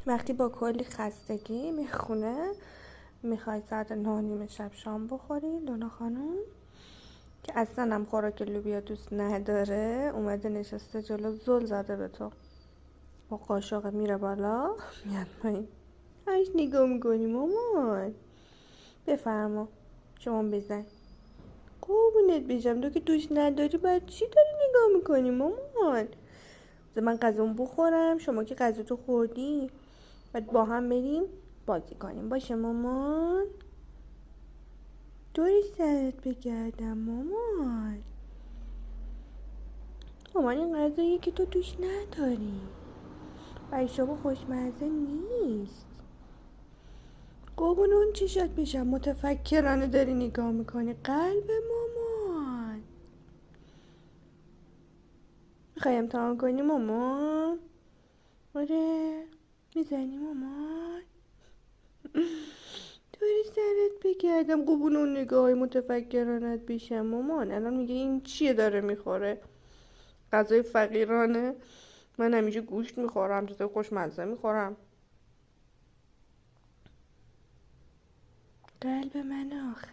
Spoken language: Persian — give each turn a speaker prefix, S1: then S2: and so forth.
S1: وقتی با کلی خستگی میخونه میخوای ساعت 9:30 شب شام بخوری، لونا خانم که اصلا هم خوراک لوبیا دوست نداره اومده نشسته جلو زل زده به تو با قاشق میره بالا میاد پایین. هرش نگاه میکنی مامان؟ بفرما شما بزن. قربونت بشم، تو که دوست نداری بعد چی داری نگاه میکنی مامان؟ من غذامو بخورم، شما که غذا تو خوردی، بعد با هم بریم بازی کنیم باشه مامان؟ دوری سرت بگردم مامان. مامان این غذایی که تو دوست نداری برای شما خوشمزه نیست. قربون اون چشات بشم متفکرانه داری نگاه میکنی قلب مامان. میخوای امتحان کنی مامان؟ آره میزنی مامان؟ دوری سرت بگردم قربون اون نگاه های متفکرانت بشم مامان. الان میگه این چیه داره میخوره؟ غذای فقیرانه؟ من همیشه گوشت میخورم، چیزای خوشمزه میخورم. قلب من آخه